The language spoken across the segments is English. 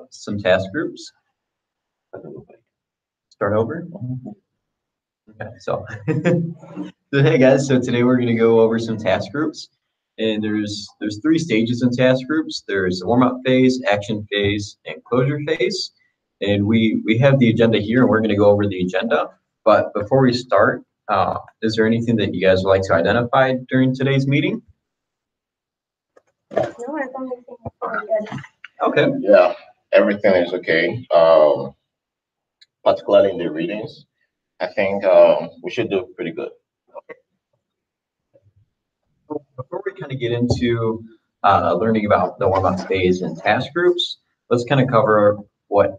some task groups. Start over. Okay, so, hey guys, so today we're going to go over some task groups, and there's 3 stages in task groups. There's the warm-up phase, action phase, and closure phase. And we have the agenda here, and we're going to go over the agenda. But before we start, is there anything that you guys would like to identify during today's meeting? No, I don't think it's very good. Okay. Yeah, everything is okay. Particularly in the readings, I think we should do pretty good. Before we kind of get into learning about the warm-up phase and task groups, let's kind of cover what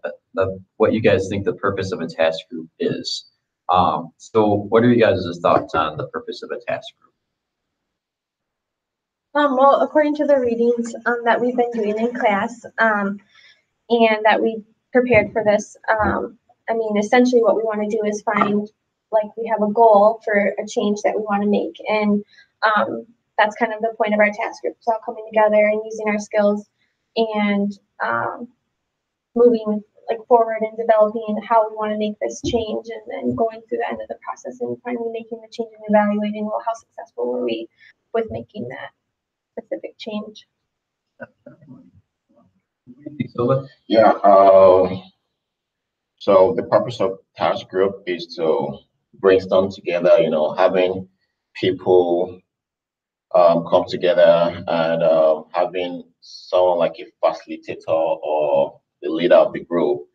you guys think the purpose of a task group is. So what are you guys' thoughts on the purpose of a task group? Well, according to the readings that we've been doing in class and that we prepared for this, I mean, essentially what we want to do is find, like, we have a goal for a change that we want to make. And that's kind of the point of our task groups, all coming together and using our skills and moving forward and developing how we want to make this change, and then going through the end of the process and finally making the change and evaluating, well, how successful were we with making that specific change. Yeah, so the purpose of task group is to brainstorm together, having people come together and having someone like a facilitator or the leader of the group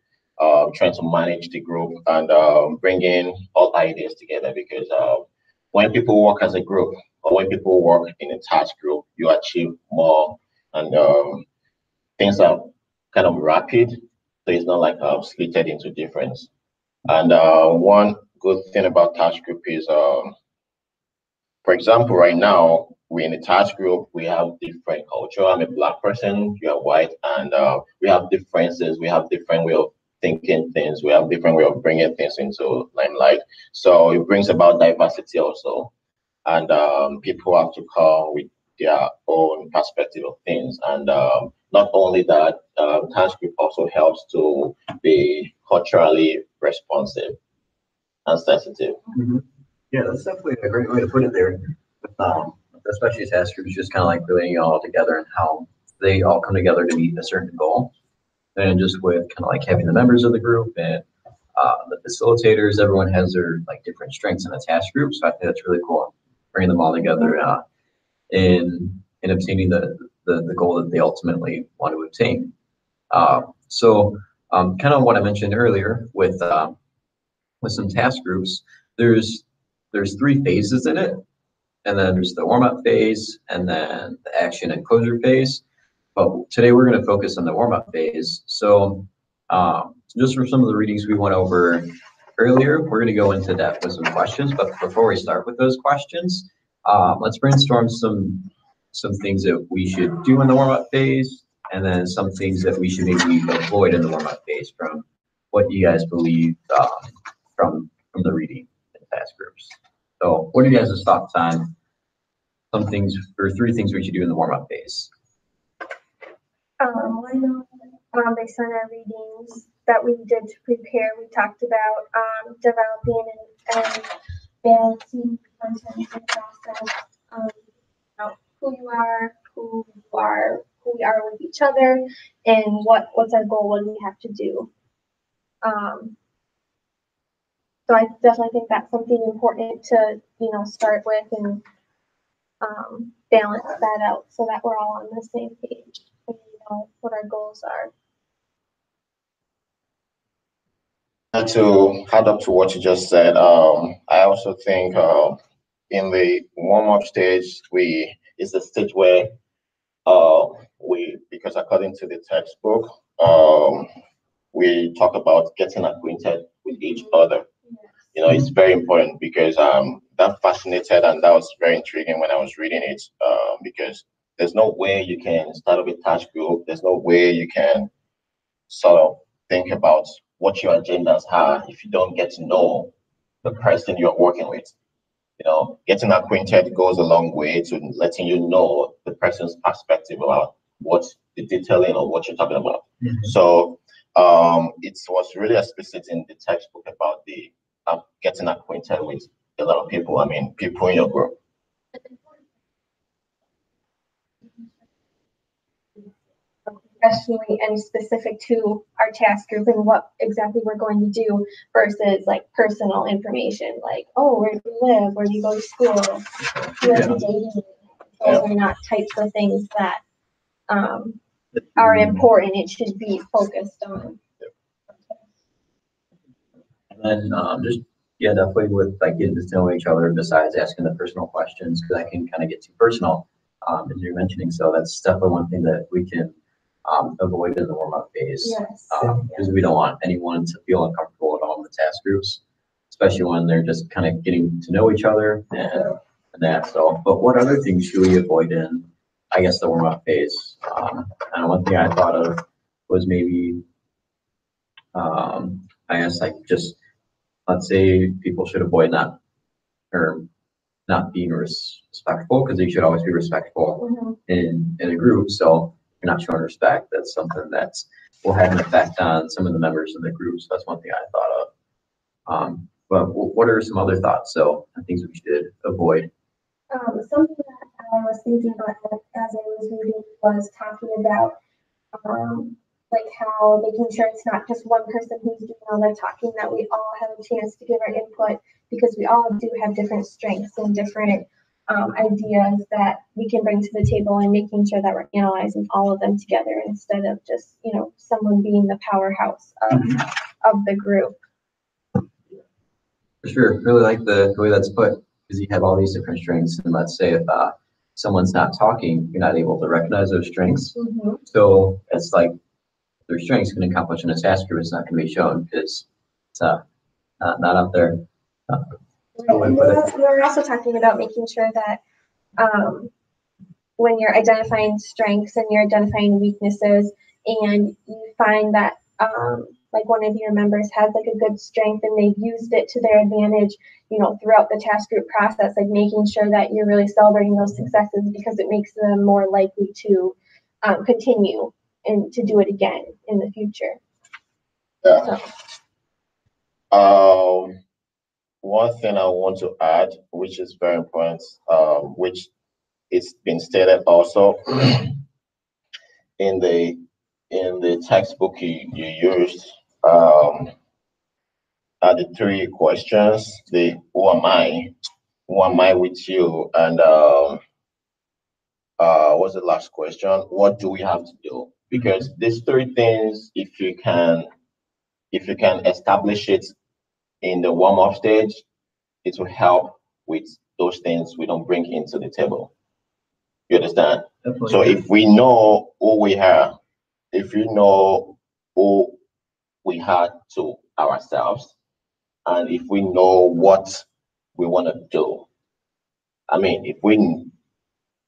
trying to manage the group and bringing all ideas together, because when people work as a group or when people work in a task group, you achieve more, and things are kind of rapid, so it's not like split into difference. And one good thing about task group is, for example, right now we're in a task group, we have different culture. I'm a Black person, you are white, and we have differences, we have different way of thinking things, we have different way of bringing things into limelight. So it brings about diversity also, and people have to come with their own perspective of things. And not only that, task group also helps to be culturally responsive and sensitive. Mm-hmm. Yeah, that's definitely a great way to put it there. Especially task groups, just kind of like relating it all together and how they all come together to meet a certain goal. And just with kind of like having the members of the group and the facilitators, everyone has their different strengths in a task group. So I think that's really cool, bringing them all together in obtaining the goal that they ultimately want to obtain. So kind of what I mentioned earlier with some task groups, there's 3 phases in it, and then there's the warm-up phase, and then the action and closure phase. But today we're going to focus on the warm-up phase. So just from some of the readings we went over earlier, we're going to go into depth with some questions. But before we start with those questions, let's brainstorm some things that we should do in the warm-up phase, and then some things that we should maybe avoid in the warm-up phase from what you guys believe from the reading in task groups. So what are you guys' thoughts on some things, or 3 things we should do in the warm-up phase? I know based on our readings that we did to prepare, we talked about developing and balancing content and process, who we are with each other, and what's our goal, what do we have to do. So I definitely think that's something important to start with and balance that out so that we're all on the same page and what our goals are. And to add up to what you just said, I also think in the warm-up stage, is the stage where because according to the textbook, we talk about getting acquainted with each other. It's very important, because that fascinated, and that was very intriguing when I was reading it, because there's no way you can start up a task group. There's no way you can sort of think about what your agendas are if you don't get to know the person you're working with. Getting acquainted goes a long way to letting you know the person's perspective about what the detailing of what you're talking about. Mhm. So it was really explicit in the textbook about the getting acquainted with a lot of people. I mean, people in your group. Professionally and specific to our task group and what exactly we're going to do versus like personal information, like, oh, where do you live, where do you go to school, who are you dating. Those are not types of things that are important. It should be focused on. And then just yeah, definitely with like getting to know each other besides asking the personal questions, because that can kind of get too personal, as you're mentioning. So that's definitely one thing that we can avoid in the warm-up phase. Yes. Because we don't want anyone to feel uncomfortable at all in the task groups, especially when they're just kind of getting to know each other and that. So, but what other things should we avoid in, I guess, the warm-up phase? And one thing I thought of was maybe, I guess, like just let's say people should avoid not being respectful, because they should always be respectful Mhm. in a group. So if you're not showing respect, that's something that's will have an effect on some of the members of the group. So that's one thing I thought of. But what are some other thoughts? So things we should avoid. Something that I was thinking about as I was reading was talking about like how making sure it's not just one person who's doing all the talking, that we all have a chance to give our input, because we all do have different strengths and different ideas that we can bring to the table, and making sure that we're analyzing all of them together instead of just, someone being the powerhouse of the group. For sure, really like the way that's put, because you have all these different strengths, and let's say if someone's not talking, you're not able to recognize those strengths. Mm-hmm. So it's like their strengths can accomplish in a task group. It's not going to be shown because it's not out there. And we're also talking about making sure that when you're identifying strengths and you're identifying weaknesses, and you find that like one of your members has like a good strength and they've used it to their advantage, throughout the task group process, like making sure that you're really celebrating those successes, because it makes them more likely to continue and to do it again in the future. Yeah. So. One thing I want to add, which is very important, which it's been stated also in the textbook you used, are the three questions: the who am I with you, and what's the last question? What do we have to do? Because these three things, if you can establish it in the warm-up stage, it will help with those things we don't bring into the table. You understand? Definitely. So if we know who we are, if you know who we are to ourselves, and if we know what we want to do, I mean, if we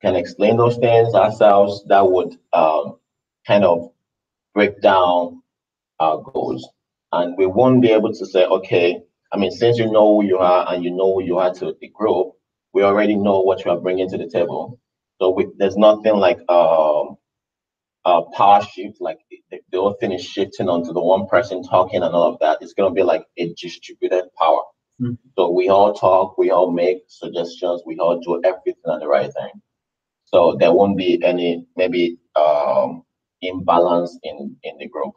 can explain those things ourselves, that would kind of break down our goals. And we won't be able to say, okay, I mean, since you know who you are and you know who you are to the group, we already know what you are bringing to the table. So there's nothing like power shift, like the whole thing is shifting onto the one person talking and all of that. It's going to be like a distributed power. Mm-hmm. So we all talk, we all make suggestions, we all do everything at the right time. So there won't be any maybe imbalance in the group.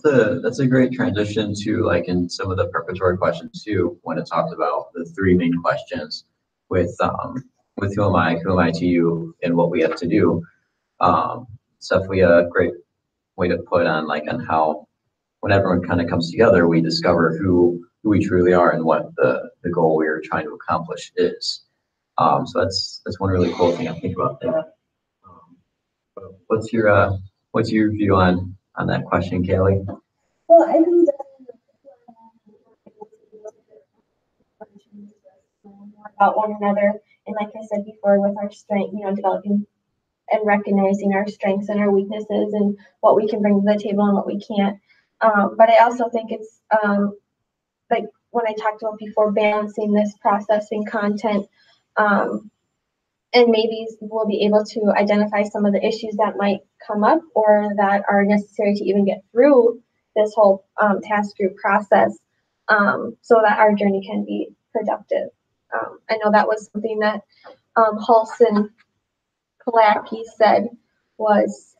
That's a great transition to like in some of the preparatory questions too, when it talks about the three main questions with who am I to you, and what we have to do. It's definitely a great way to put on how when everyone kind of comes together, we discover who we truly are and what the goal we are trying to accomplish is. So that's one really cool thing I think about that. What's your view on that question, Kelly? Well, I think more about one another, and like I said before, with our strength, developing and recognizing our strengths and our weaknesses and what we can bring to the table and what we can't. But I also think it's like when I talked about before, balancing this processing content and maybe we'll be able to identify some of the issues that might come up or that are necessary to even get through this whole task group process, so that our journey can be productive. I know that was something that Halson Kalaki said was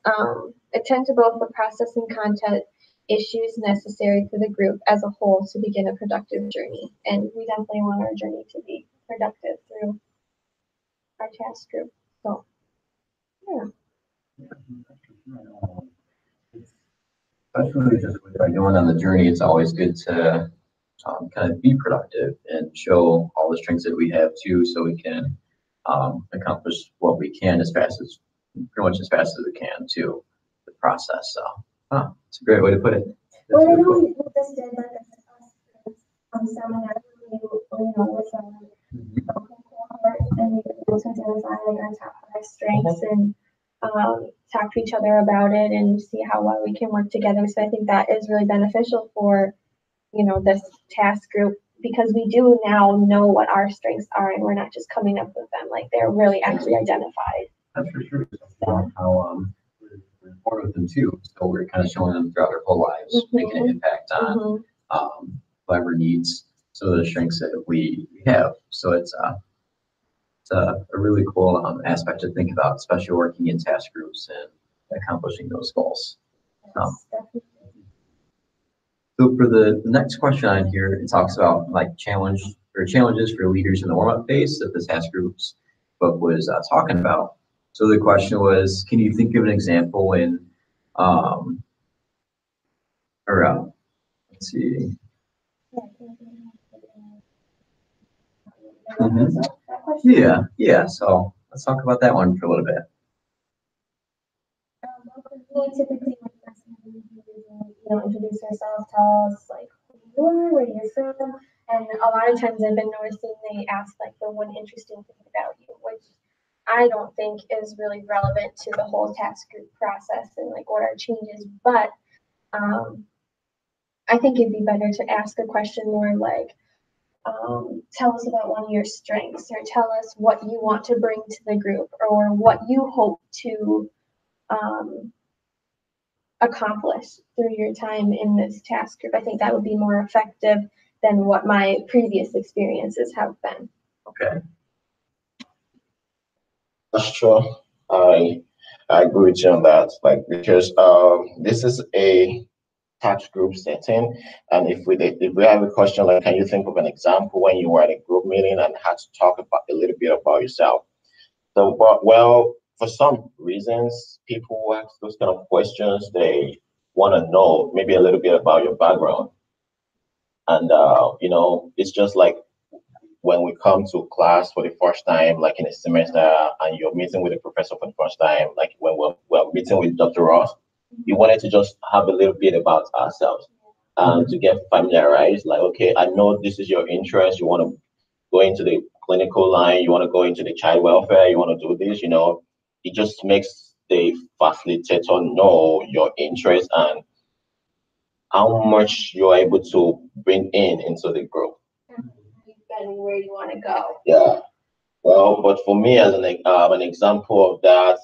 attend to both the process and content issues necessary for the group as a whole to begin a productive journey. And we definitely want our journey to be productive through our task group. So, yeah. Especially just with going on the journey, it's always good to kind of be productive and show all the strengths that we have too, so we can accomplish what we can pretty much as fast as we can to the process. So, it's a great way to put it. Well, I know we just did like a seminar, with cohort, and we were able to identify like our top 5 strengths and talk to each other about it and see how well we can work together. So I think that is really beneficial for, this task group, because we do now know what our strengths are and we're not just coming up with them, like they're really actually identified. That's for sure. How we're forward with them too. So we're kind of showing them throughout their whole lives, making an impact on whoever needs some of the strengths that we have. So it's a really cool aspect to think about, especially working in task groups and accomplishing those goals. So for the next question on here, it talks about like challenges for leaders in the warm-up phase that the task groups book was talking about. So the question was, can you think of an example when, let's see. Yeah. So let's talk about that one for a little bit. Typically, introduce yourself, tell us like who you are, where you're from, and a lot of times I've been noticing they ask like the one interesting thing about you, which I don't think is really relevant to the whole task group process and like what our changes, but I think it'd be better to ask a question more like, tell us about one of your strengths, or tell us what you want to bring to the group, or what you hope to accomplish through your time in this task group. I think that would be more effective than what my previous experiences have been. Okay. That's true. I agree with you on that. Like, because this is a task group setting, and if we have a question like, can you think of an example when you were at a group meeting and had to talk about a little bit about yourself? So, well, for some reasons, people who ask those kind of questions, they want to know maybe a little bit about your background, and it's just like when we come to class for the first time, like in a semester, and you're meeting with a professor for the first time, like when we're meeting with Dr. Ross, you wanted to just have a little bit about ourselves and to get familiarized. Like, okay, I know this is your interest. You want to go into the clinical line, you want to go into the child welfare, you want to do this, it just makes the facilitator know your interest and how much you're able to bring into the group. And where you want to go. Yeah. Well, but for me, as an example of that,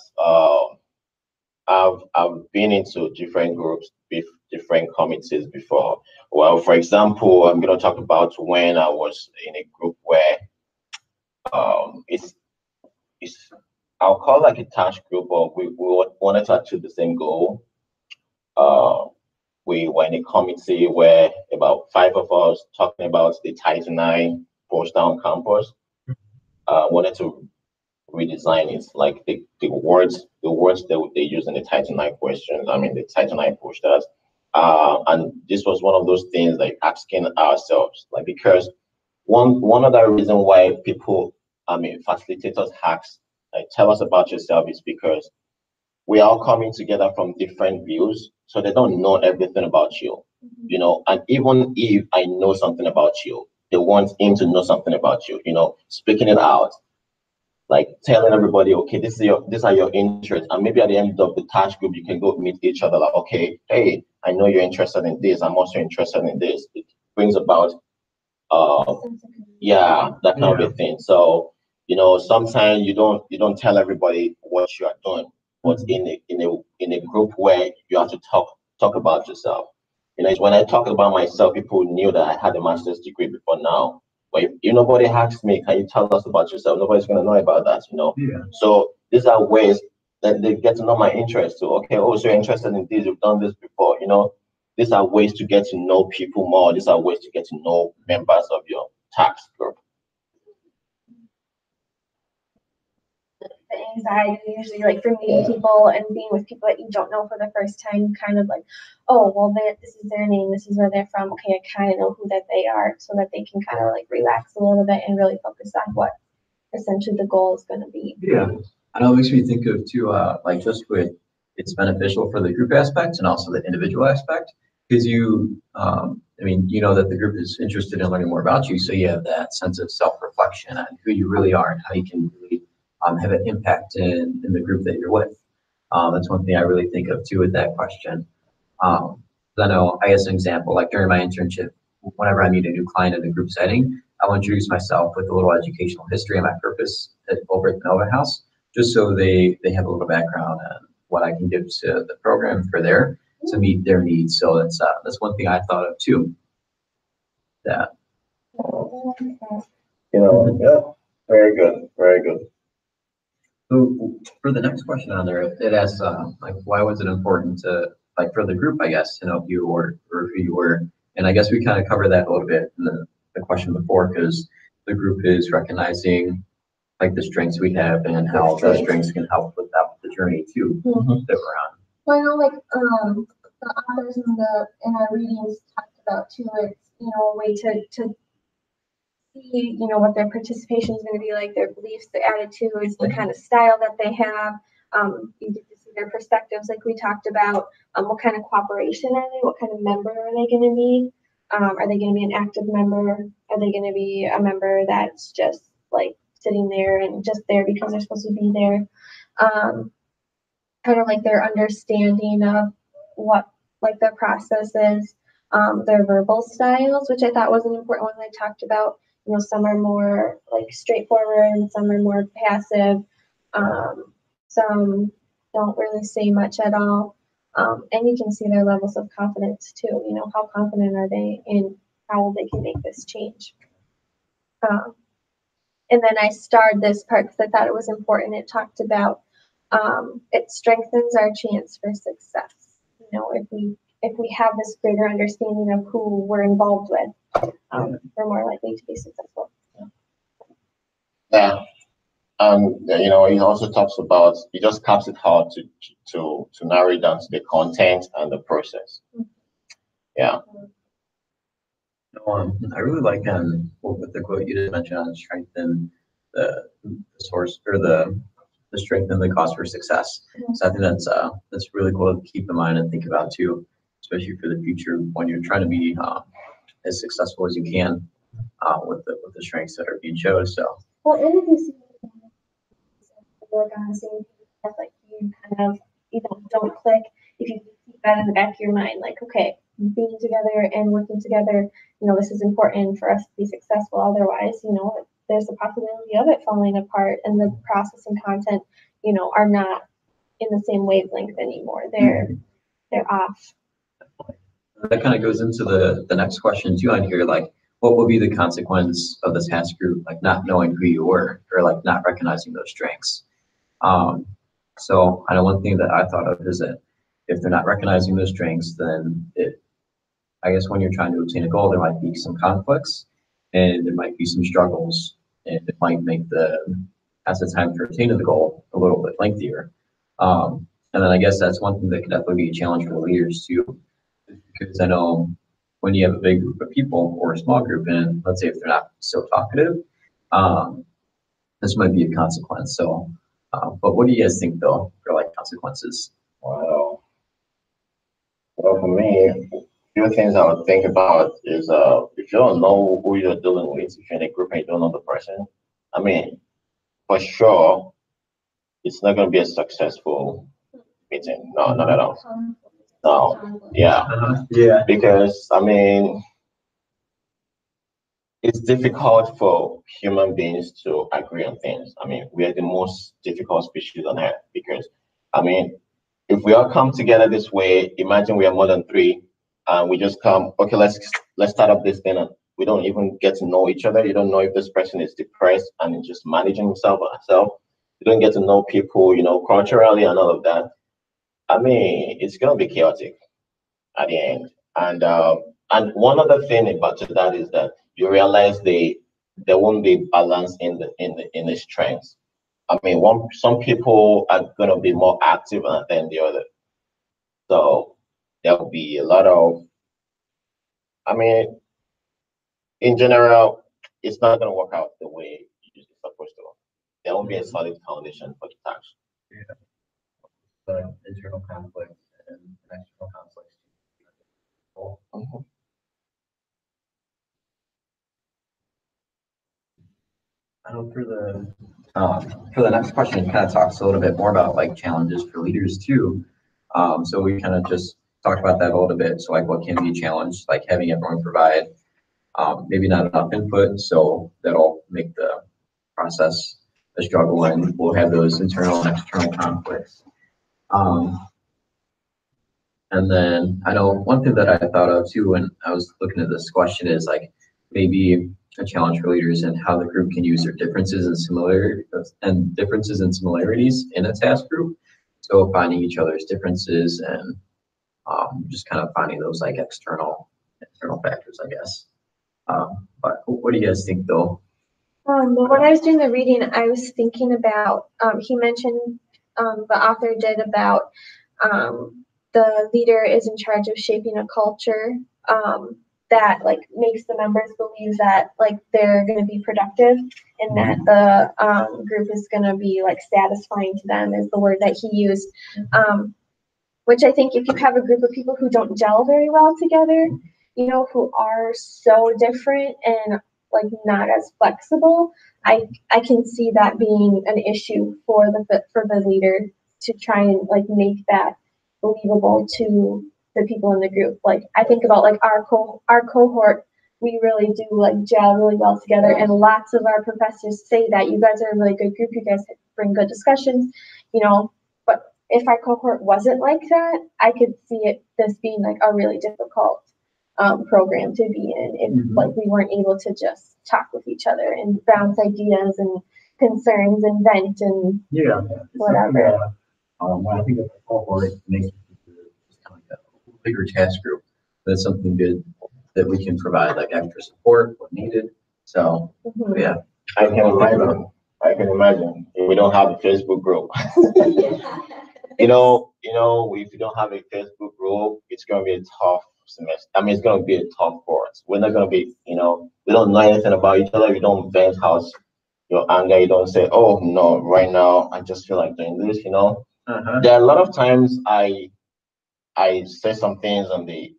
I've been into different groups, different committees before. Well, for example, I'm going to talk about when I was in a group where it's I'll call like a task group, but we wanted to achieve the same goal. We were in a committee where about 5 of us talking about the Title IX poster on campus. Wanted to redesign it, like the words that they use in the Title IX questions. I mean the Title IX posters. And this was one of those things like asking ourselves, like, because one other reason why facilitators ask, like, tell us about yourself, is because we are all coming together from different views, so they don't know everything about you, and even if I know something about you, they want him to know something about you, speaking it out, like telling everybody, okay, these are your interests, and maybe at the end of the task group, you can go meet each other, like, okay, hey, I know you're interested in this, I'm also interested in this. It brings about that kind of a thing. So sometimes you don't tell everybody what you are doing, but in a group where you have to talk about yourself. When I talk about myself, people knew that I had a master's degree before now. But if nobody asks me, can you tell us about yourself? Nobody's gonna know about that, Yeah. So these are ways that they get to know my interest. So okay, oh, so you're interested in this, you've done this before, These are ways to get to know people more. These are ways to get to know members of your task group. The anxiety usually like for meeting people and being with people that you don't know for the first time, kind of like, oh, well, this is their name, this is where they're from. Okay, I kind of know who that they are, so that they can kind of like relax a little bit and really focus on what essentially the goal is going to be. Yeah, I know it makes me think of too, like just with it's beneficial for the group aspect and also the individual aspect, because you know that the group is interested in learning more about you, so you have that sense of self-reflection on who you really are and how you can really have an impact in the group that you're with. That's one thing I really think of too with that question. I know, I guess an example, like during my internship, whenever I meet a new client in a group setting, I'll introduce myself with a little educational history and my purpose over at the Nova House, just so they have a little background on what I can give to the program to meet their needs. So that's one thing I thought of too. That. Yeah, very good, very good. So for the next question on there, it asks like, why was it important to like for the group, I guess, to know who you were or who you were, and I guess we kind of covered that a little bit in the question before, because the group is recognizing like the strengths we have and how those strengths can help with the journey too that we're on. Well, I know like the authors in our readings talked about too, it's a way to see what their participation is going to be like, their beliefs, their attitudes, the kind of style that they have. You get to see their perspectives, like we talked about. What kind of cooperation are they? What kind of member are they going to be? Are they going to be an active member? Are they going to be a member that's just like sitting there and just there because they're supposed to be there? Kind of like their understanding of what like their process is, their verbal styles, which I thought was an important one. They talked about, some are more like straightforward and some are more passive. Some don't really say much at all. And you can see their levels of confidence too. How confident are they in how they can make this change? And then I starred this part because I thought it was important. It talked about it strengthens our chance for success. If we have this greater understanding of who we're involved with, we're more likely to be successful. Yeah. It also talks about, it just caps it hard to narrow it down to the content and the process. Yeah. I really like with the quote you just mentioned on strengthen the source or the strength and the cause for success. So I think that's really cool to keep in mind and think about too, especially for the future when you're trying to be as successful as you can with the strengths that are being shown. So. Well, and if you see like on the same page, like you kind of don't click, if you keep that in the back of your mind, like okay, being together and working together, this is important for us to be successful. Otherwise, there's a possibility of it falling apart and the process and content, are not in the same wavelength anymore. They're off. That kind of goes into the next question too on here, like what will be the consequence of this task group, like not knowing who you were or like not recognizing those strengths? So I know one thing that I thought of is that if they're not recognizing those strengths, then I guess when you're trying to obtain a goal, there might be some conflicts and there might be some struggles, and it might make the time for attaining the goal a little bit lengthier. And then I guess that's one thing that could definitely be a challenge for the leaders too, because I know when you have a big group of people or a small group, and let's say if they're not so talkative, this might be a consequence. So, but what do you guys think though for like consequences? Well, for me, a few things I would think about is if you don't know who you're dealing with, if you're in a group and you don't know the person, I mean, for sure, it's not going to be a successful meeting. No, not at all. No, yeah, Yeah. because I mean, it's difficult for human beings to agree on things. I mean, we are the most difficult species on earth because, I mean, if we all come together this way, imagine we are more than three, and we just come, okay, let's start up this thing, and we don't even get to know each other. You don't know if this person is depressed and is just managing himself or herself. You don't get to know people, culturally and all of that. I mean, it's gonna be chaotic at the end. And one other thing about that is that you realize there won't be balance in the strengths. I mean, some people are gonna be more active than the other. So there will be a lot of, I mean, in general, it's not gonna work out the way it's supposed to. There won't be a solid foundation for the task. Yeah. The internal conflict and external conflict. Mhm. I know for the next question, it kind of talks a little bit more about like challenges for leaders too. So we kind of just talked about that a little bit. So like what can be challenged, like having everyone provide maybe not enough input, so that'll make the process a struggle, and we'll have those internal and external conflicts. And then I know one thing that I thought of too when I was looking at this question is like maybe a challenge for leaders and how the group can use their differences and similarities in a task group. So finding each other's differences and just kind of finding those like external factors, I guess. But what do you guys think though? Well, when I was doing the reading, I was thinking about, he mentioned, the author did about the leader is in charge of shaping a culture that like makes the members believe that like they're going to be productive and that the group is going to be like satisfying to them is the word that he used. Which I think if you have a group of people who don't gel very well together, who are so different and like not as flexible, I can see that being an issue for the leader to try and like make that believable to the people in the group. Like I think about like our cohort, we really do like gel really well together, and lots of our professors say that you guys are a really good group. You guys bring good discussions, but if our cohort wasn't like that, I could see this being like a really difficult program to be in if like we weren't able to just talk with each other and bounce ideas and concerns and vent and whatever. When I think of the cohort, it makes it just kind of like a bigger task group. That's something good that we can provide like extra support when needed. So yeah, I can imagine. If we don't have a Facebook group. If you don't have a Facebook group, it's gonna be a tough semester. I mean, it's gonna be a tough course. We're not gonna be, we don't know anything about each other. We don't vent out your anger. You don't say, "Oh no, right now I just feel like doing this." There are a lot of times I say some things on the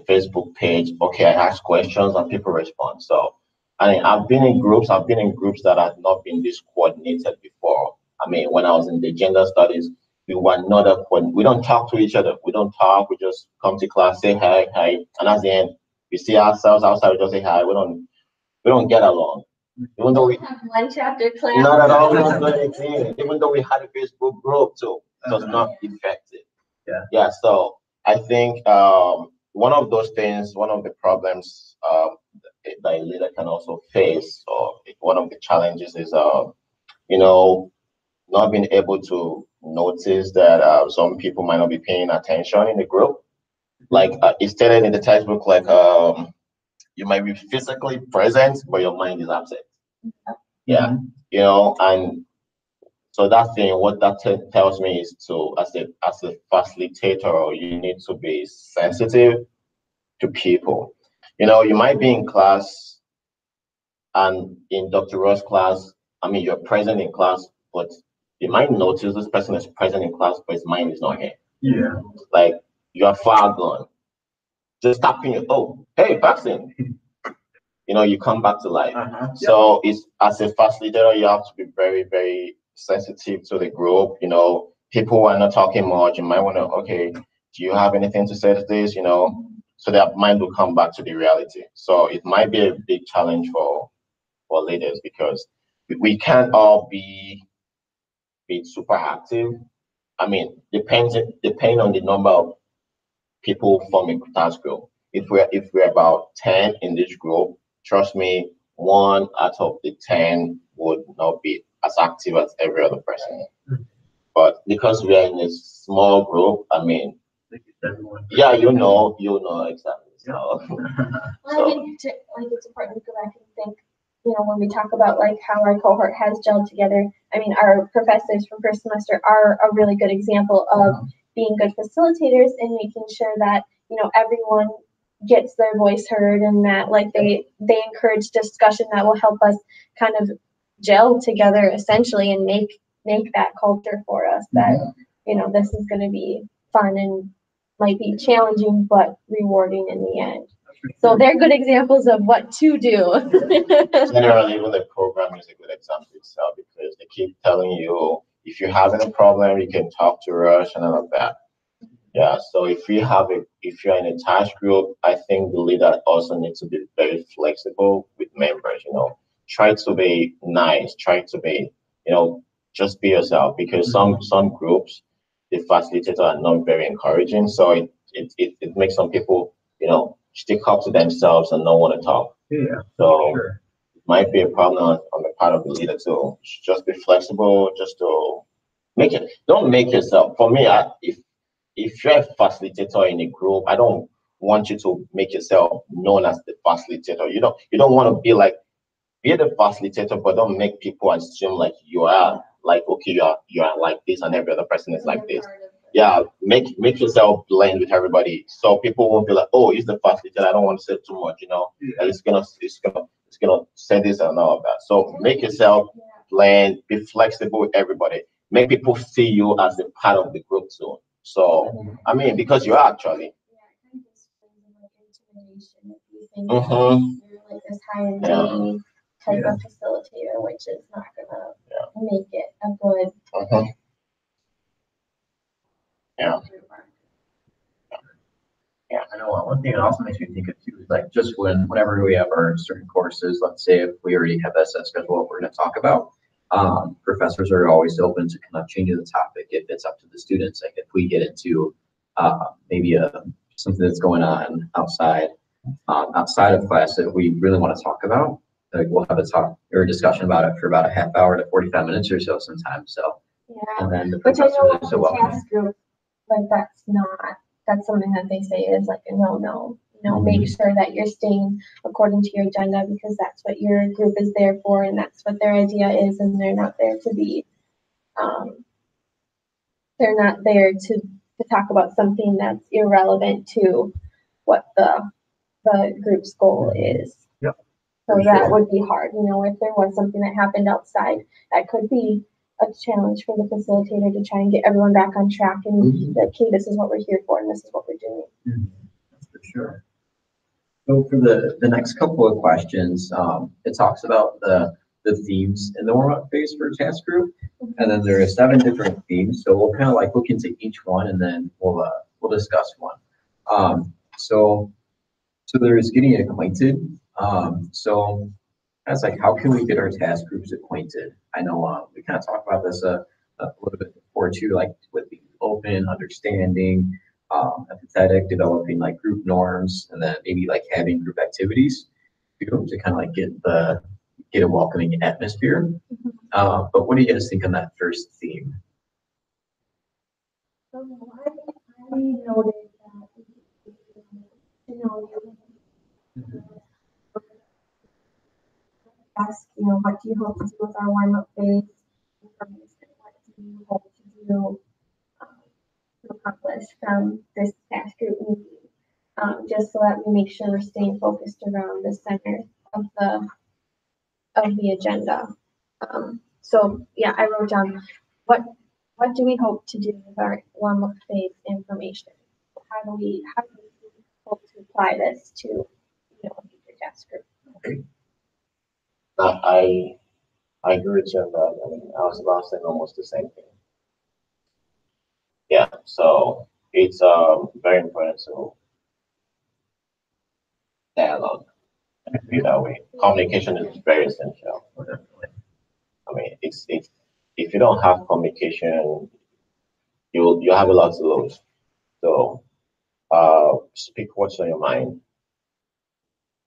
Facebook page. Okay, I ask questions and people respond. So I mean, I've been in groups that had not been this coordinated before. I mean, when I was in the gender studies, we were not we don't talk to each other. We don't talk. We just come to class, say hi, hi, and at the end, we see ourselves outside. We just say hi. We don't get along. Even though we have lunch after class. not at all, we don't do anything. Even though we had a Facebook group too, it was not effective. Yeah. So I think one of those things, one of the problems that a leader can also face, or one of the challenges is, not being able to notice that some people might not be paying attention in the group. Like it stated in the textbook, like you might be physically present, but your mind is absent. Yeah, and so that thing, what that tells me is to, as a facilitator, you need to be sensitive to people. You might be in class, and in Dr. Ross' class, I mean, you're present in class, but you might notice this person is present in class, but his mind is not here. Yeah. Like you are far gone. Just tapping you. Oh, hey, Paxson. You come back to life. So it's, as a facilitator, you have to be very, very sensitive to the group. People are not talking much. You might want to, okay, do you have anything to say to this? so their mind will come back to the reality. So it might be a big challenge for leaders, because we can't all be super active. I mean, depending on the number of people forming a task group. If we're about 10 in this group, trust me, 1 out of the 10 would not be as active as every other person. But because we are in a small group, I mean, yeah, you know exactly. So, Well, I think it's important to go back and think, when we talk about like how our cohort has gelled together. I mean, our professors from first semester are a really good example of being good facilitators and making sure that everyone gets their voice heard, and that like they encourage discussion that will help us kind of gel together essentially and make that culture for us that this is going to be fun and might be challenging but rewarding in the end. So they're good examples of what to do. Generally, even the program is a good example itself, because they keep telling you, if you're having a problem, you can talk to us and all of that. Yeah, so if you're in a task group, I think the leader also needs to be very flexible with members. Try to be nice, try to be, just be yourself, because some groups, the facilitators are not very encouraging. So it makes some people, stick up to themselves and not want to talk. Yeah. So Sure. it might be a problem on the part of the leader to just be flexible, just to don't make yourself. For me, if you're a facilitator in a group, I don't want you to make yourself known as the facilitator. You don't want to be the facilitator, but don't make people assume like you are like, okay, you are like this and every other person is like this. Yeah, make yourself blend with everybody, so people won't be like, oh, he's the facilitator, I don't want to say too much, and it's gonna say this and all of that. So make yourself blend, be flexible with everybody, make people see you as a part of the group too. So I mean, because you are actually. You're like this high and mighty type of facilitator, which is not gonna make it a good. Yeah. Yeah, I know. One thing it also makes me think of too is like just whenever we have our certain courses, let's say if we already have that set schedule, what we're going to talk about, professors are always open to kind of changing the topic if it's up to the students. Like if we get into maybe something that's going on outside of class that we really want to talk about, like we'll have a talk or a discussion about it for about a half hour to 45 minutes or so sometimes. So and then the Which I professors know are so welcome. task group, like that's something that they say is like a no. Make sure that you're staying according to your agenda, because that's what your group is there for, and that's what their idea is, and they're not there to be, they're not there to talk about something that's irrelevant to what the group's goal is. Yep. So that would be hard, if there was something that happened outside, that could be a challenge for the facilitator to try and get everyone back on track and okay, this is what we're here for and this is what we're doing. That's for sure. So for the next couple of questions, it talks about the themes in the warm-up phase for task group, and then there are 7 different themes. So we'll kind of like look into each one, and then we'll discuss one. So there's getting acquainted. So that's like, how can we get our task groups acquainted? I know we kind of talked about this a little bit before too, like with being open, understanding, empathetic, developing like group norms, and then maybe like having group activities to kind of like get a welcoming atmosphere. But what do you guys think on that first theme? So I noted that ask, what do you hope to do with our warm-up phase information? What do you hope to do to accomplish from this task group meeting? Just so that we make sure we're staying focused around the center of the agenda. So yeah, I wrote down what do we hope to do with our warm-up phase information? How do we hope to apply this to the task group? Okay. I agree with you on that. I mean, I was about to say almost the same thing. Yeah, so it's very important dialogue. I feel that way. Communication is very essential. I mean, it's if you don't have communication, you have a lot to lose. So speak what's on your mind.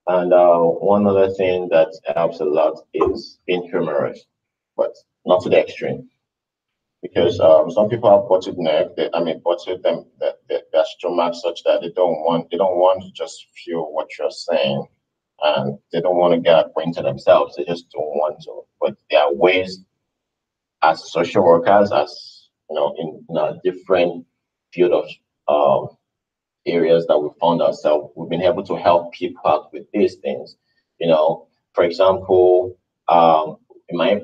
And one other thing that helps a lot is being humorous, but not to the extreme. Because some people have butted neck, butted their stomach such that they don't want to just feel what you're saying, and they don't want to get acquainted themselves. They just don't want to. But there are ways, as social workers, as in a different field of areas that we found ourselves, we've been able to help people out with these things. For example, in my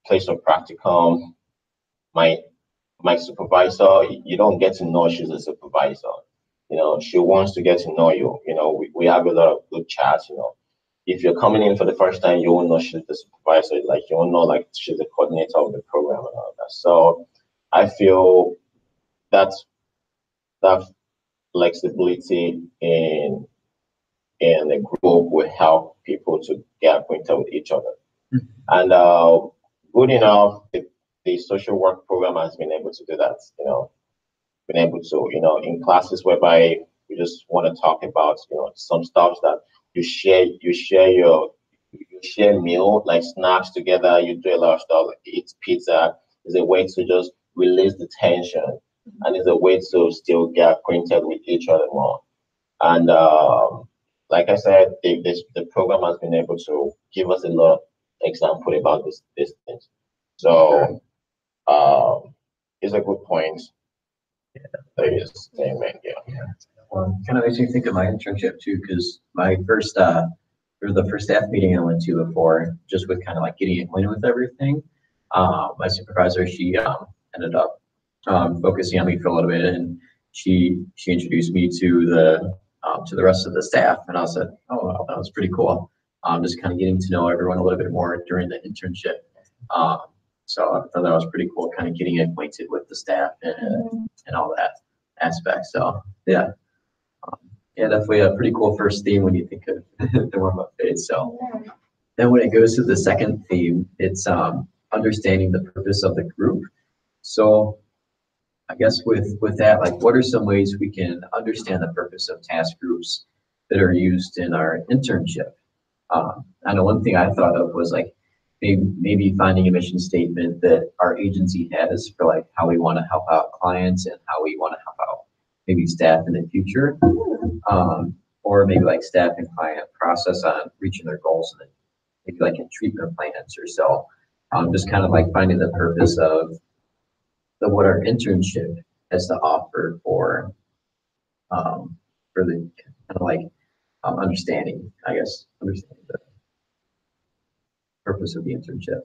place of practicum, my supervisor, you don't get to know she's a supervisor. She wants to get to know you. We have a lot of good chats. If you're coming in for the first time, you won't know she's the supervisor. Like, you won't know like she's the coordinator of the program and all that. So I feel that flexibility in a group will help people to get acquainted with each other. And good enough, the social work program has been able to do that. Been able to, in classes whereby we just want to talk about, some stuff that you share meal, like snacks together. You do a lot of stuff, like eat pizza. Is a way to just release the tension, and is a way to still get acquainted with each other more. And like I said, the program has been able to give us a lot of example about these things. So it's a good point. Yes, amen. Yeah. Well, kind of makes me think of my internship too, because my first or the first staff meeting I went to before, just with kind of like getting acquainted with everything. My supervisor, she ended up focusing on me for a little bit, and she introduced me to the rest of the staff, and I said, oh, wow, that was pretty cool. Just kind of getting to know everyone a little bit more during the internship. So I thought that was pretty cool, kind of getting acquainted with the staff and all that aspect. So yeah, definitely a pretty cool first theme when you think of the warm-up phase. So then when it goes to the second theme, it's understanding the purpose of the group. So I guess with that, like, what are some ways we can understand the purpose of task groups that are used in our internship? I know one thing I thought of was like maybe finding a mission statement that our agency has for like how we want to help out clients and how we want to help out maybe staff in the future, or maybe like staff and client process on reaching their goals, and then maybe like in treatment plans or so. Just kind of like finding the purpose of what our internship has to offer for the kind of like understanding the purpose of the internship.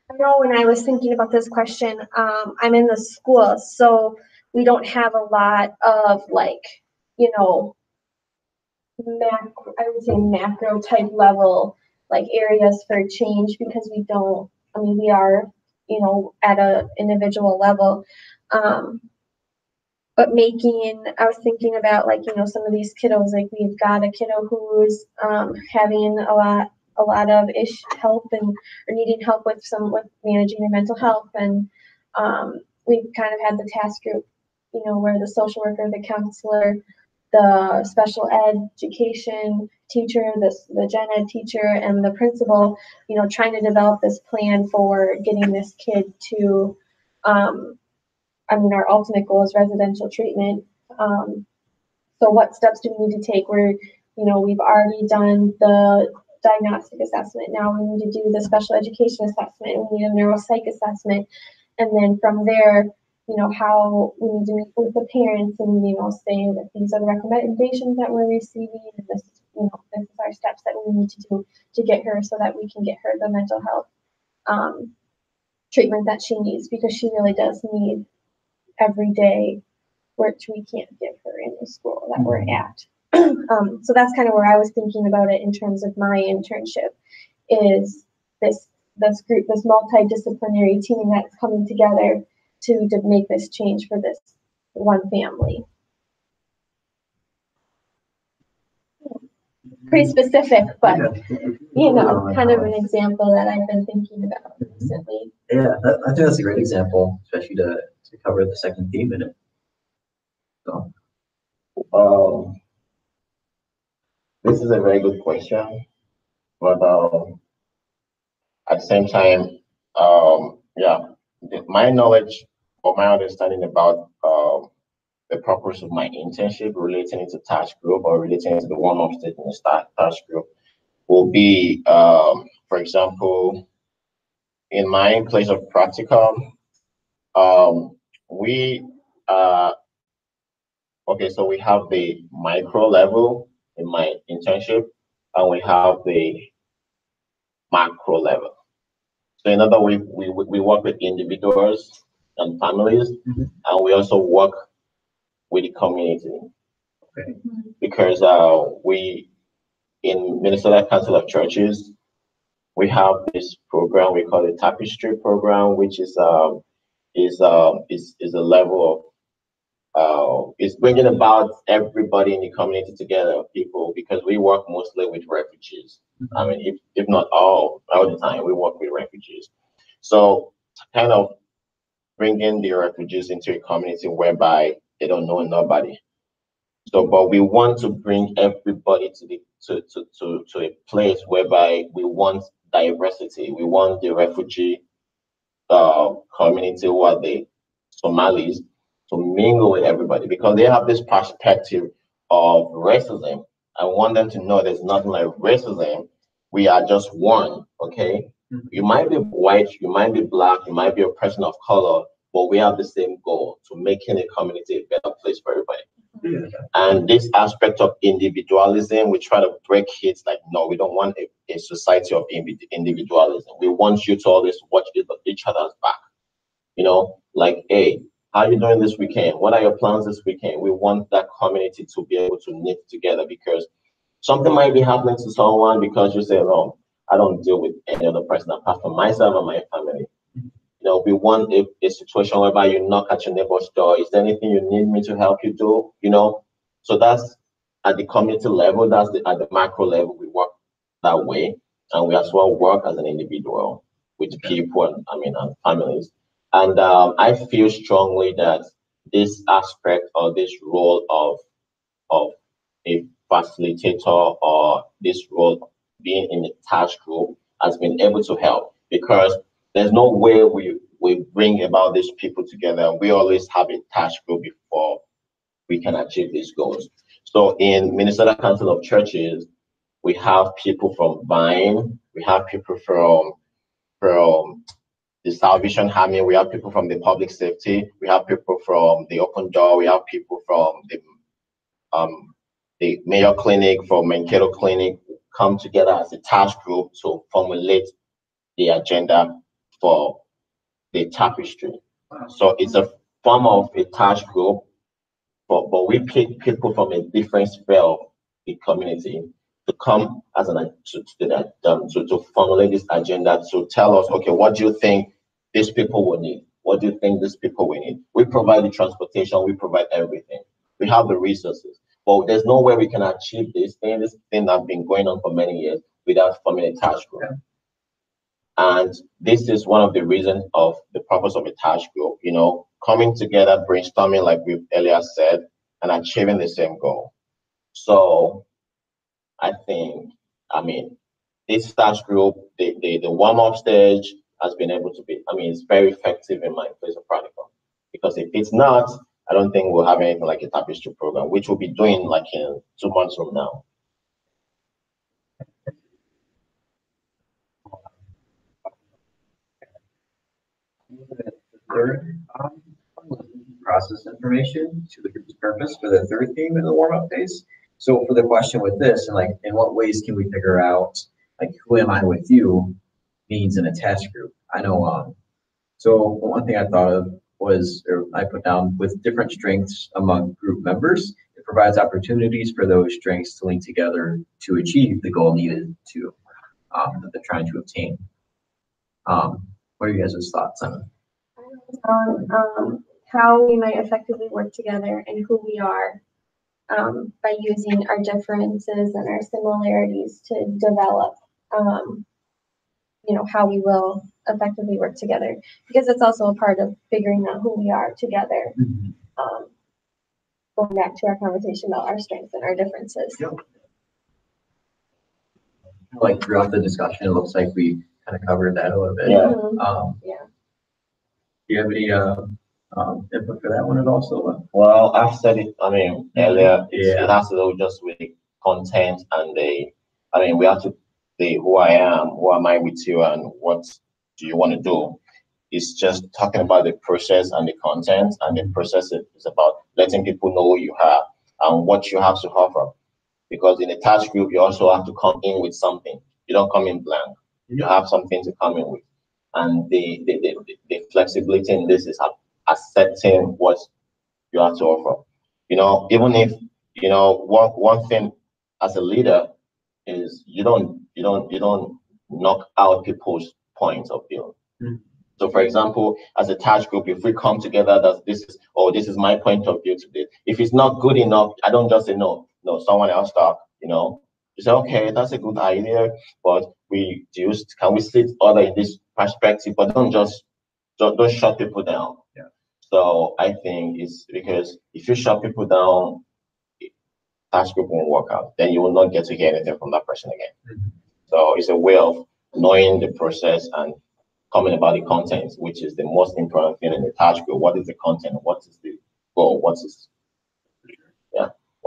I know when I was thinking about this question, I'm in the school, so we don't have a lot of like, macro, I would say macro type level like areas for change, because we don't, we are, at a individual level. But I was thinking about like, some of these kiddos, like we've got a kiddo who's having a lot of help or needing help with managing their mental health. And we've kind of had the task group, where the social worker, the counselor, the special education teacher, the gen ed teacher, and the principal, trying to develop this plan for getting this kid to, our ultimate goal is residential treatment. So what steps do we need to take? We've already done the diagnostic assessment. Now we need to do the special education assessment. We need a neuropsych assessment. And then from there, how we need to meet with the parents and, say that these are the recommendations that we're receiving, and this is our steps that we need to do to get her so that we can get her the mental health treatment that she needs, because she really does need every day, which we can't give her in the school that we're at. So that's kind of where I was thinking about it in terms of my internship, is this group, this multidisciplinary team that's coming together to make this change for this one family. pretty specific, but Yeah. kind of an example that I've been thinking about recently. Yeah, I think that's a great example, especially to cover the second theme in it. So, this is a very good question, but at the same time, yeah, my knowledge or my understanding about the purpose of my internship relating to task group or relating to the warm-up stage in the task group will be, for example, in my place of practicum, we okay, so we have the micro level in my internship, and we have the macro level. So in other words, we work with individuals and families, and we also work with the community. okay. Because we in Minnesota Council of Churches, we have this program we call the Tapestry program, which is a level of it's bringing about everybody in the community together, people, because we work mostly with refugees. I mean, if not all the time, we work with refugees. So kind of bringing the refugees into a community whereby they don't know nobody. So, but we want to bring everybody to a place whereby we want diversity. We want the refugee community who are the Somalis to mingle with everybody because they have this perspective of racism. I want them to know there's nothing like racism. We are just one, okay? You might be white, you might be black, you might be a person of color, but we have the same goal to making a community a better place for everybody. And this aspect of individualism, we try to break it like, no, we don't want a society of individualism. We want you to always watch each other's back. You know, like, hey, how are you doing this weekend? What are your plans this weekend? We want that community to be able to knit together because something might be happening to someone because you say, oh, I don't deal with any other person apart from myself and my family. You know, we want a situation whereby you knock at your neighbor's door. Is there anything you need me to help you do? You know, so that's at the community level. That's at the macro level. We work that way, and we as well work as an individual with people and families. And I feel strongly that this aspect or this role of a facilitator or this role of being in a task group has been able to help because there's no way we bring about these people together. We always have a task group before we can achieve these goals. So in Minnesota Council of Churches, we have people from Vine, we have people from the Salvation Army, we have people from the public safety, we have people from the Open Door, we have people from the Mayo Clinic, from Mankato Clinic, come together as a task group to formulate the agenda for the tapestry. So it's a form of a task group, but we pick people from a different sphere of the community to come as to formulate this agenda to tell us, okay, what do you think these people will need? What do you think these people will need? We provide the transportation, we provide everything. We have the resources, but there's no way we can achieve this thing that's been going on for many years without forming a task group. Yeah. And this is one of the reasons of the purpose of a task group, you know, coming together, brainstorming, like we earlier said, and achieving the same goal. So I think, this task group, the warm-up stage has been able to be, it's very effective in my place of practicum. Because if it's not, I don't think we'll have anything like a tapestry program, which we'll be doing like in 2 months from now. The third process information to the group's purpose for the third theme in the warm-up phase. So for the question with this, and like, in what ways can we figure out like who am I with you means in a task group? I know. So one thing I thought of was, or I put down, with different strengths among group members, it provides opportunities for those strengths to link together to achieve the goal needed to that they're trying to obtain. What are you guys' thoughts on How we might effectively work together and who we are by using our differences and our similarities to develop, how we will effectively work together, because it's also a part of figuring out who we are together. Going back to our conversation about our strengths and our differences. Yep. Like throughout the discussion, it looks like we kind of covered that a little bit. Yeah. Yeah. Do you have any input for that one at all, Silva? Well, I've said it, earlier, Yeah. it has to do just with the content and we have to say who I am, who am I with you, and what do you want to do. It's just talking about the process and the content, and the process is about letting people know who you are and what you have to offer. Because in a task group, you also have to come in with something. You don't come in blank. You have something to come in with. And the flexibility in this is accepting what you have to offer. Even if, one thing as a leader is you don't knock out people's points of view. So for example, as a task group, if we come together, that this is my point of view today. If it's not good enough, I don't just say no, someone else talk, You say, okay, that's a good idea, but can we sit other in this perspective, but don't shut people down. Yeah. So I think it's because if you shut people down, task group won't work out. Then you will not get to hear anything from that person again. So it's a way of knowing the process and coming about the content, which is the most important thing in the task group. What is the content? What is the goal? What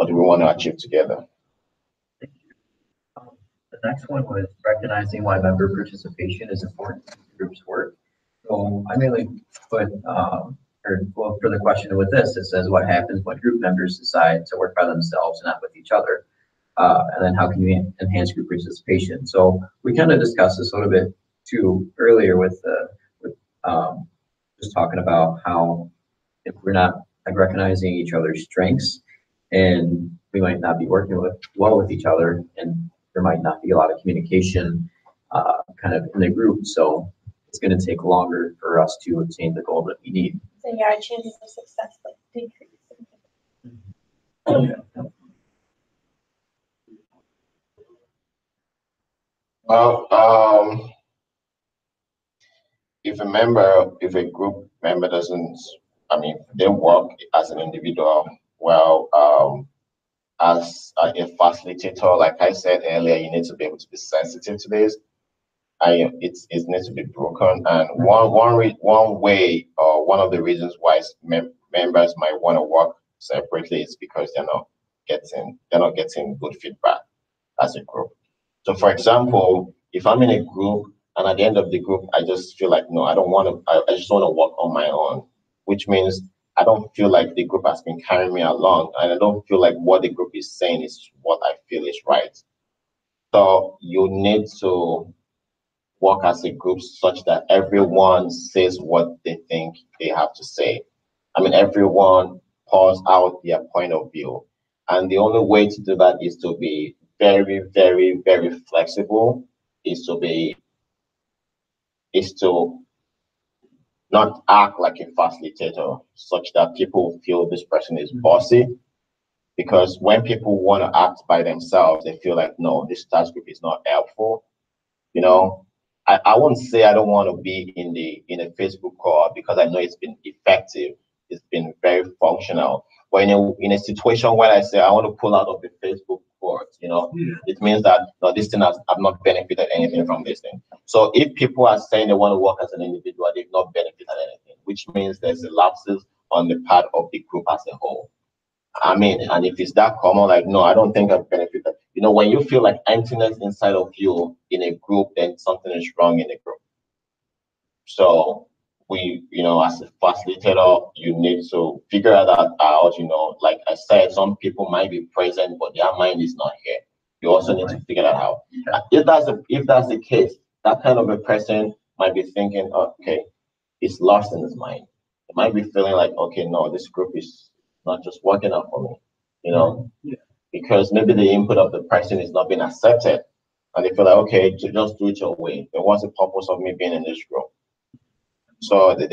do we want to achieve together? The next one was recognizing why member participation is important to the group's work. So I mainly put, for the question with this, it says what happens when group members decide to work by themselves and not with each other, and then how can you enhance group participation? So we kind of discussed this a little bit too earlier with just talking about how if we're not recognizing each other's strengths, and we might not be working well with each other, and there might not be a lot of communication kind of in the group. So it's going to take longer for us to obtain the goal that we need. So our chances of success decrease. Well, if a group member doesn't, they work as an individual, as a facilitator, like I said earlier, you need to be able to be sensitive to this. It needs to be broken. And one way, or one of the reasons why members might want to work separately is because they're not getting good feedback as a group. So, for example, if I'm in a group and at the end of the group, I just feel like, no, I don't want to, I just want to work on my own, which means I don't feel like the group has been carrying me along, and I don't feel like what the group is saying is what I feel is right. So you need to work as a group such that everyone says what they think they have to say. Everyone pours out their point of view. And the only way to do that is to be very, very, very flexible, is to not act like a facilitator, such that people feel this person is bossy. Because when people want to act by themselves, they feel like, no, this task group is not helpful. I won't say I don't want to be in a Facebook call, because I know it's been effective. It's been very functional. But in a situation where I say I want to pull out of the Facebook court, it means that no, this thing I've not benefited anything from this thing. So if people are saying they want to work as an individual, they've not benefited anything, which means there's a lapses on the part of the group as a whole. And if it's that common, like, no, I don't think I've benefited. When you feel like emptiness inside of you in a group, then something is wrong in the group. So as a facilitator, you need to figure that out. Like I said, some people might be present, but their mind is not here. You also need to figure that out. If that's the case, that kind of a person might be thinking, okay, he's lost in his mind. He might be feeling like, okay, no, this group is not just working out for me, because maybe the input of the person is not being accepted, and they feel like, okay, just do it your way. Then what's the purpose of me being in this group? So the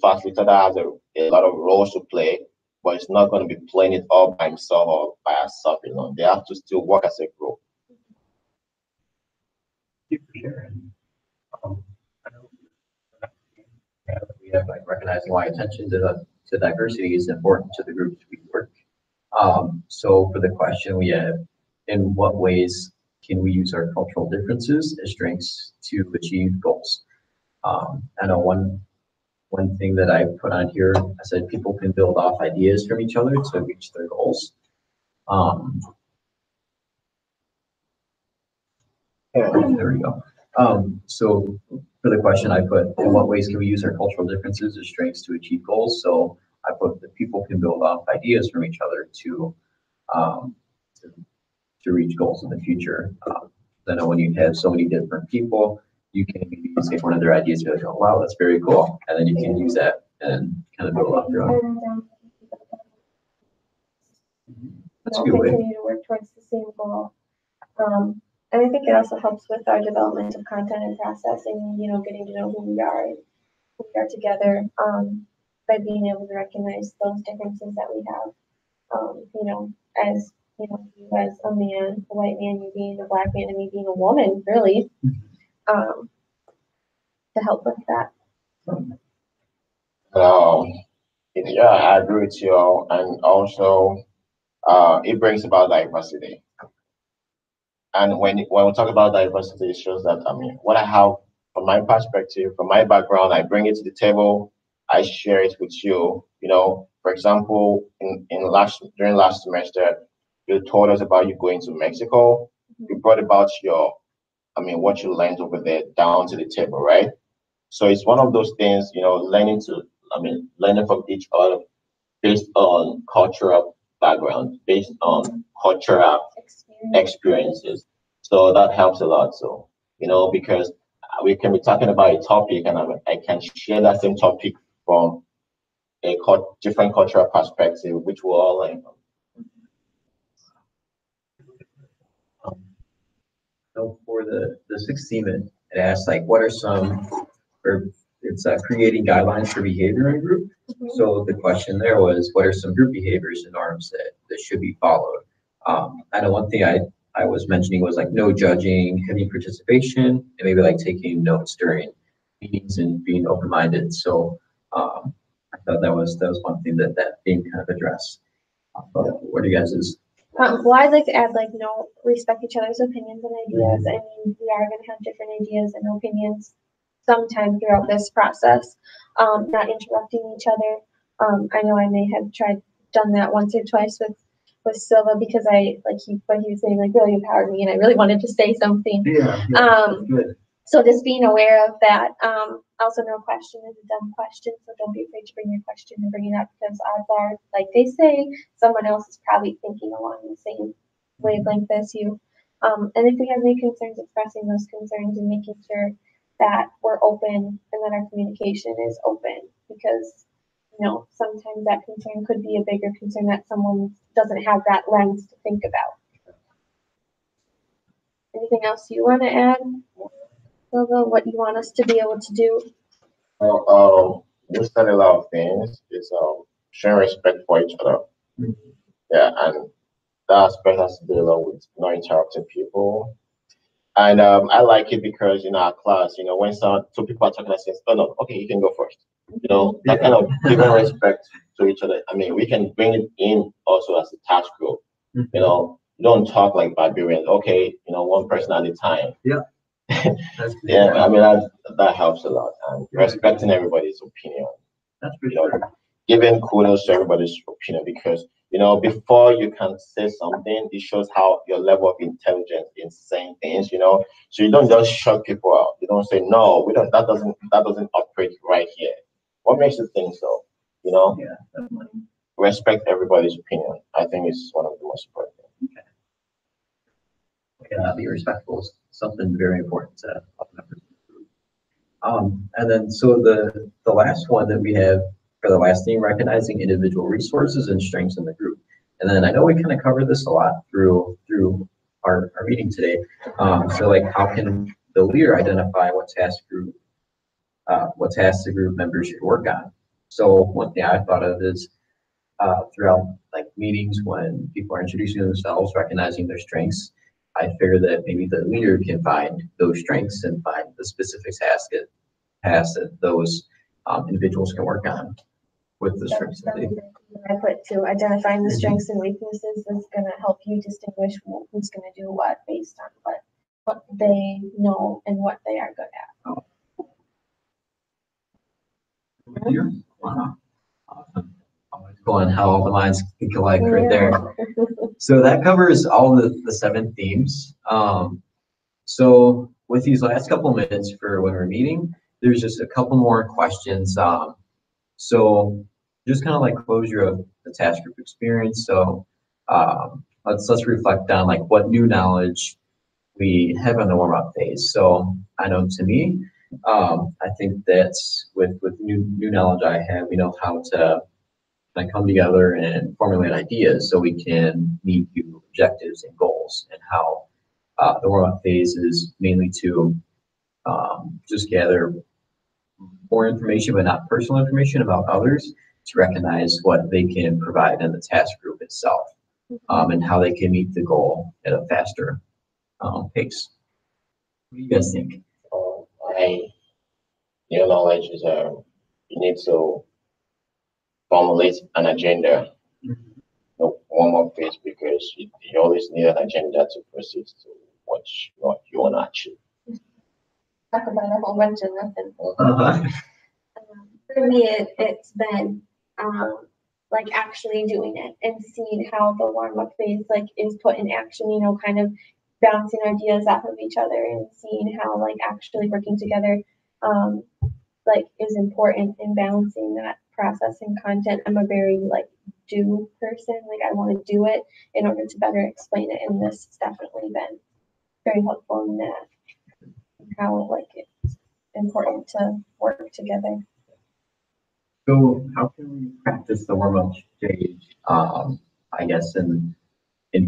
facilitator has a lot of roles to play. but it's not going to be playing it all by himself or by herself alone. They have to still work as a group. I know we have like recognizing why attention to diversity is important to the groups we work. So for the question we have, in what ways can we use our cultural differences as strengths to achieve goals? I know one thing that I put on here, I said people can build off ideas from each other to reach their goals. There we go. So for the question I put, in what ways can we use our cultural differences as strengths to achieve goals? So I put that people can build off ideas from each other um, to reach goals in the future. I know when you have so many different people, you can maybe take one of their ideas and be like, oh, wow, that's very cool. And then you can use that and kind of build off your own. That's a good way. Continue to work towards the same goal. And I think it also helps with our development of content and processing, getting to know who we are together, by being able to recognize those differences that we have, as, you as a man, a white man, you being a black man, and me being a woman, really, to help with that. Yeah, I agree with you. And also, it brings about diversity. And when we talk about diversity, it shows that, what I have from my perspective, from my background, I bring it to the table, I share it with you. For example, during last semester, you told us about you going to Mexico. You brought about what you learned over there down to the table, right? So it's one of those things, learning from each other based on cultural background, based on cultural experiences. So that helps a lot. So, because we can be talking about a topic and I can share that same topic from a different cultural perspective, which we're all learn from. So for the sixth theme, it asks like, what are some, or it's creating guidelines for behavior in a group. So the question there was, what are some group behaviors and norms that should be followed? I know one thing I was mentioning was like no judging, heavy participation, and maybe like taking notes during meetings and being open-minded. So I thought that was one thing that theme kind of addressed. What do you guys is? Well, I'd like to add, respect each other's opinions and ideas. I mean, we are going to have different ideas and opinions sometime throughout this process, not interrupting each other. I know I may have done that once or twice with Silva because he was saying really empowered me and I really wanted to say something. Good. So just being aware of that. Also, no question is a dumb question, so don't be afraid to bring your question and bring it up because odds are, like they say, someone else is probably thinking along the same wavelength as you. And if we have any concerns, expressing those concerns and making sure that we're open and that our communication is open because, sometimes that concern could be a bigger concern that someone doesn't have that lens to think about. Anything else you want to add, Silva, what you want us to be able to do? Well, we study a lot of things. It's showing respect for each other. Yeah, and that aspect has to do a lot with not interrupting people. And I like it because in our class, when two people are talking, I say, "Oh no, okay, you can go first." That kind of giving respect to each other. I mean, we can bring it in also as a task group. You don't talk like barbarians. Okay, one person at a time. Yeah. Yeah, I mean that helps a lot. And respecting everybody's opinion. That's pretty sure. Giving kudos to everybody's opinion because before you can say something, it shows how your level of intelligence in saying things. So you don't just shut people out. You don't say no, we don't. That doesn't operate right here. What makes you think so? Yeah, definitely. Respect everybody's opinion. I think it's one of the most important things. Okay. Be respectful is something very important to all members of the group. And then so the last one that we have for the last theme, recognizing individual resources and strengths in the group. And then I know we kind of covered this a lot through our meeting today. So like how can the leader identify what tasks the group members should work on? So one thing I thought of is throughout like meetings when people are introducing themselves, recognizing their strengths. I figure that maybe the leader can find those strengths and find the specific tasks that those individuals can work on with the strengths that they. I put to identifying the strengths and weaknesses is going to help you distinguish who's going to do what based on what they know and what they are good at. Here? Wow. Awesome. Always cool on how all the minds can collide right there. So that covers all the 7 themes. So with these last couple minutes for when we're meeting, there's just a couple more questions. So just kind of like closure of the task group experience. So let's reflect on like what new knowledge we have in the warm-up phase. So I know to me, I think that's with new knowledge I have, we know how to kind of come together and formulate ideas so we can meet new objectives and goals, and how the warm-up phase is mainly to just gather more information, but not personal information about others, to recognize what they can provide in the task group itself, and how they can meet the goal at a faster pace. What do you guys think? New knowledge is you need to formulate an agenda, warm-up phase, because you always need an agenda to proceed to what you want to achieve. Talk about a whole bunch of nothing. For me, it's been like actually doing it and seeing how the warm-up phase like is put in action, you know, kind of bouncing ideas off of each other and seeing how like actually working together like is important in balancing that process and content. I'm a very like do person, like I want to do it in order to better explain it, and this has definitely been very helpful in that, how like it's important to work together. So how can we practice the warm-up stage, I guess, in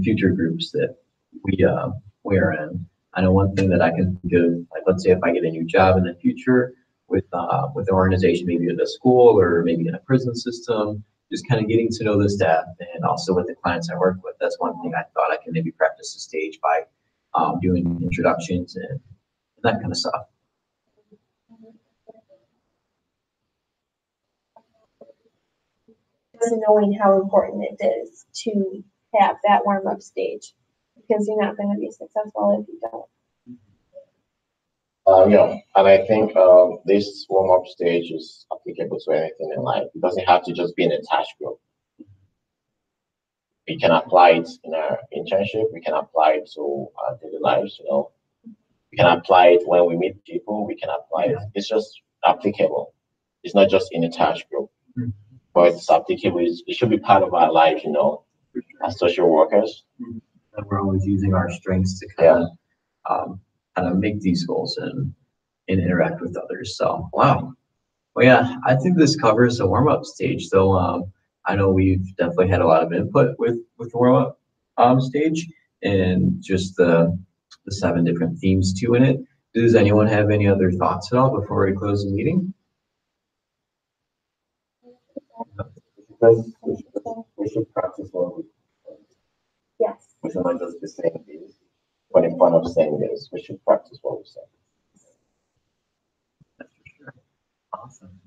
future groups that we are in? I know one thing that I can do, like let's say if I get a new job in the future with an organization, maybe at a school or maybe in a prison system, just kind of getting to know the staff, and also with the clients I work with. That's one thing I thought I can maybe practice the stage by doing introductions and that kind of stuff. Just knowing how important it is to have that warm-up stage, because you're not going to be successful if you don't. Yeah, and I think this warm-up stage is applicable to anything in life. It doesn't have to just be in a task group. We can apply it in our internship. We can apply it to our daily lives. You know, we can apply it when we meet people. We can apply it. It's just applicable. It's not just in a task group, but it's applicable. It should be part of our life. You know, as social workers. And we're always using our strengths to kind of make these goals and interact with others. So wow. Well, yeah, I think this covers the warm-up stage. So I know we've definitely had a lot of input with the warm-up stage, and just the 7 different themes too in it. Does anyone have any other thoughts at all before we close the meeting? Because we should practice what we. Yes. We should not just be saying this, but in front of saying this, we should practice what we say. That's for sure. Awesome.